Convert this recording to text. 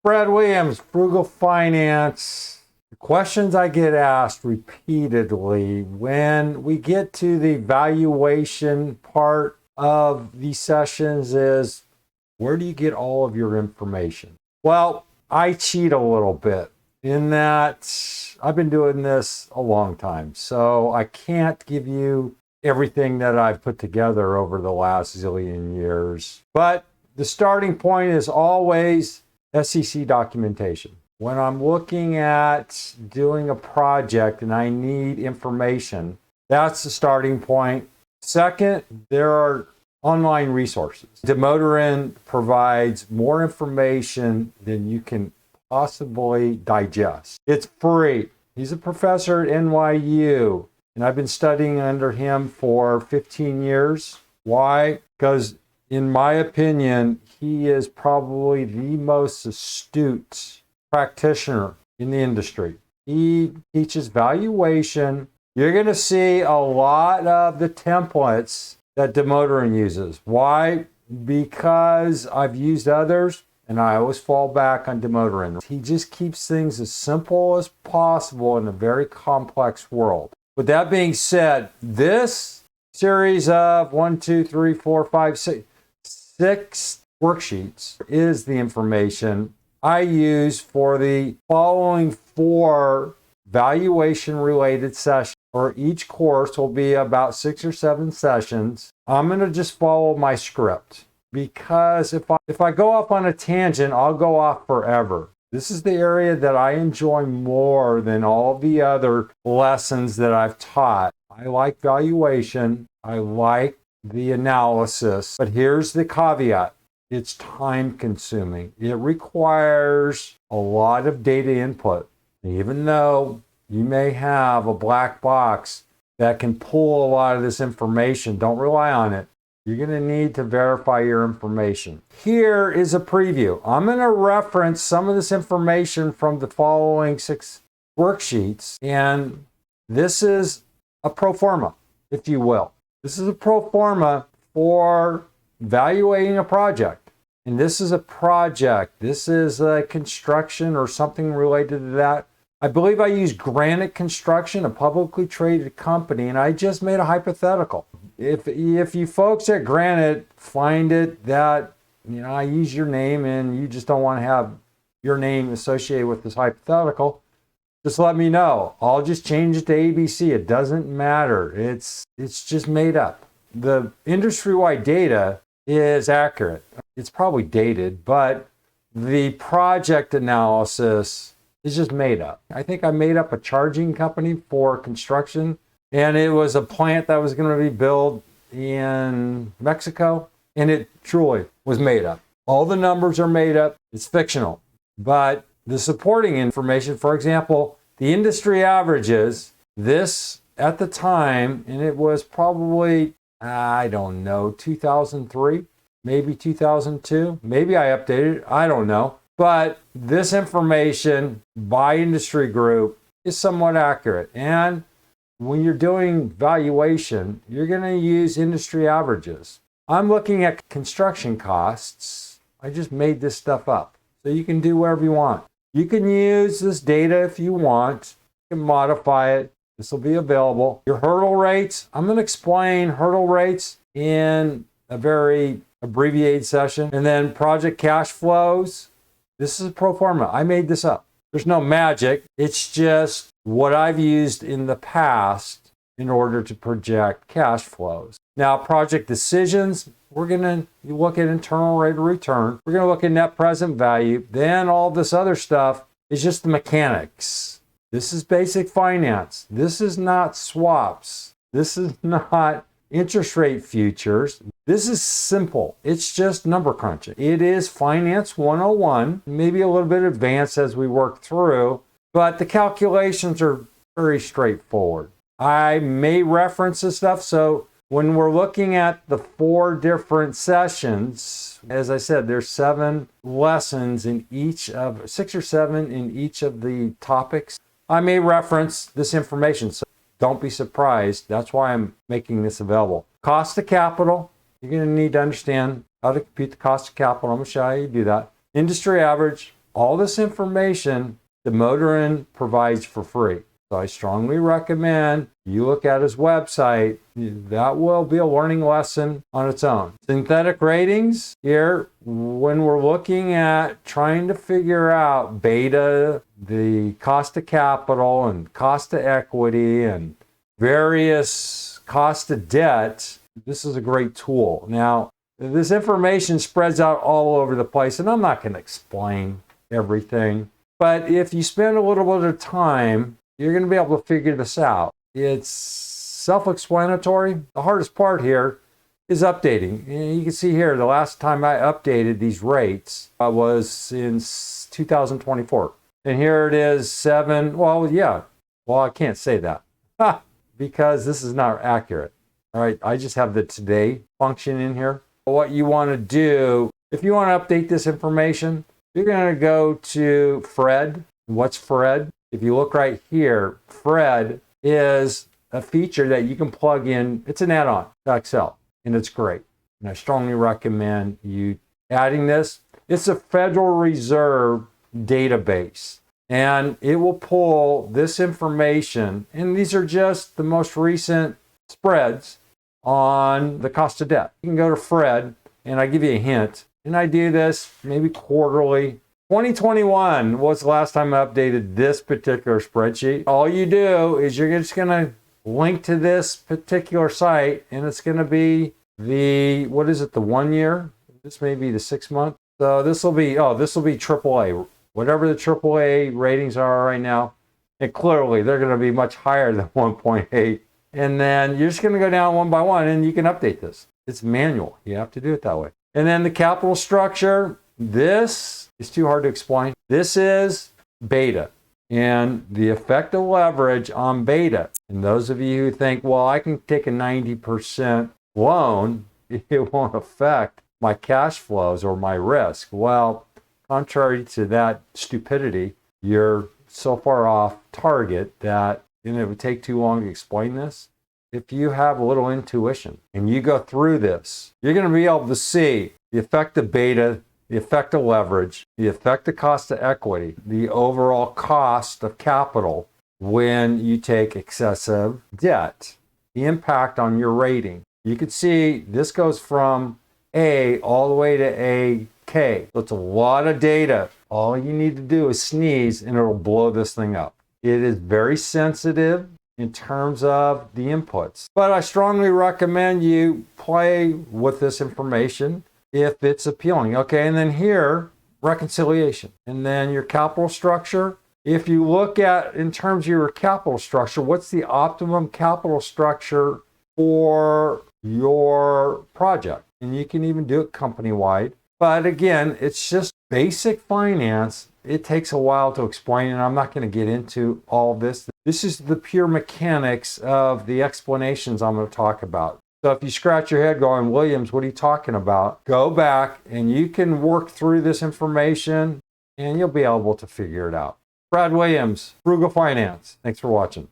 Brad Williams, Frugal Finance. The questions I get asked repeatedly when we get to the valuation part of these sessions is, where do you get all of your information? Well, I cheat a little bit in that I've been doing this a long time, so I can't give you everything that I've put together over the last zillion years. But the starting point is always SEC documentation. When I'm looking at doing a project and I need information, that's the starting point. Second, there are online resources. Demoterin provides more information than you can possibly digest. It's free. He's a professor at NYU, and I've been studying under him for 15 years. Why? Because in my opinion, he is probably the most astute practitioner in the industry. He teaches valuation. You're going to see a lot of the templates that Demoterin uses. Why? Because I've used others and I always fall back on Demoterin. He just keeps things as simple as possible in a very complex world. With that being said, this series of 6 worksheets is the information I use for the following 4 valuation-related sessions. Or each course will be about 6 or 7 sessions. I'm going to just follow my script because if I go off on a tangent, I'll go off forever. This is the area that I enjoy more than all the other lessons that I've taught. I like valuation. I like the analysis. But here's the caveat. It's time consuming. It requires a lot of data input. Even though you may have a black box that can pull a lot of this information, don't rely on it. You're going to need to verify your information. Here is a preview. I'm going to reference some of this information from the following 6 worksheets, and this is a pro forma, if you will. This is a pro forma for evaluating a project. And this is a project. This is a construction or something related to that. I believe I used Granite Construction, a publicly traded company, and I just made a hypothetical. If you folks at Granite find it that, I use your name and you just don't want to have your name associated with this hypothetical, just let me know. I'll just change it to ABC. It doesn't matter. It's just made up. The industry-wide data is accurate. It's probably dated, but the project analysis is just made up. I think I made up a charging company for construction, and it was a plant that was going to be built in Mexico, and it truly was made up. All the numbers are made up. It's fictional. But the supporting information, for example, the industry averages, this at the time, and it was probably, 2003, maybe 2002. Maybe I updated it. I don't know. But this information by industry group is somewhat accurate. And when you're doing valuation, you're going to use industry averages. I'm looking at construction costs. I just made this stuff up. So you can do whatever you want. You can use this data if you want. You can modify it. This will be available. Your hurdle rates. I'm going to explain hurdle rates in a very abbreviated session. And then project cash flows. This is a pro forma. I made this up. There's no magic. It's just what I've used in the past in order to project cash flows. Now, project decisions, we're going to look at internal rate of return. We're going to look at net present value. Then all this other stuff is just the mechanics. This is basic finance. This is not swaps. This is not interest rate futures. This is simple. It's just number crunching. It is Finance 101, maybe a little bit advanced as we work through, but the calculations are very straightforward. I may reference this stuff, so when we're looking at the 4 different sessions, as I said, there's 7 lessons in each of, 6 or 7 in each of the topics. I may reference this information, so don't be surprised. That's why I'm making this available. Cost of capital. You're going to need to understand how to compute the cost of capital. I'm going to show you how you do that. Industry average, all this information the Motorin provides for free. So I strongly recommend you look at his website. That will be a learning lesson on its own. Synthetic ratings here, when we're looking at trying to figure out beta, the cost of capital and cost of equity and various cost of debt, this is a great tool. Now, this information spreads out all over the place, and I'm not going to explain everything. But if you spend a little bit of time, you're going to be able to figure this out. It's self-explanatory. The hardest part here is updating. And you can see here, the last time I updated these rates was in 2024. And here it is, well, I can't say that because this is not accurate. All right, I just have the today function in here. What you want to do, if you want to update this information, you're going to go to Fred. What's Fred? If you look right here, Fred is a feature that you can plug in. It's an add-on to Excel, and it's great. And I strongly recommend you adding this. It's a Federal Reserve database, and it will pull this information, and these are just the most recent spreads on the cost of debt. You can go to Fred, and I give you a hint, and I do this maybe quarterly. 2021 was the last time I updated this particular spreadsheet. All you do is you're just going to link to this particular site, and it's going to be the 1 year? This may be the 6 month. So this will be AAA. Whatever the AAA ratings are right now, and clearly they're going to be much higher than 1.8. And then you're just going to go down one by one, and you can update this. It's manual. You have to do it that way. And then the capital structure, this is too hard to explain. This is beta and the effective leverage on beta. And those of you who think, well, I can take a 90% loan, it won't affect my cash flows or my risk. Well, contrary to that stupidity, you're so far off target that it would take too long to explain this. If you have a little intuition and you go through this, you're going to be able to see the effect of beta, the effect of leverage, the effect of cost of equity, the overall cost of capital when you take excessive debt, the impact on your rating. You can see this goes from A all the way to AK. So it's a lot of data. All you need to do is sneeze and it'll blow this thing up. It is very sensitive in terms of the inputs. But I strongly recommend you play with this information if it's appealing. Okay, and then here, reconciliation. And then your capital structure. If you look at, in terms of your capital structure, what's the optimum capital structure for your project? And you can even do it company-wide. But again, it's just basic finance. It takes a while to explain, and I'm not going to get into all this. This is the pure mechanics of the explanations I'm going to talk about. So if you scratch your head going, Williams, what are you talking about? Go back and you can work through this information and you'll be able to figure it out. Brad Williams, Frugal Finance. Thanks for watching.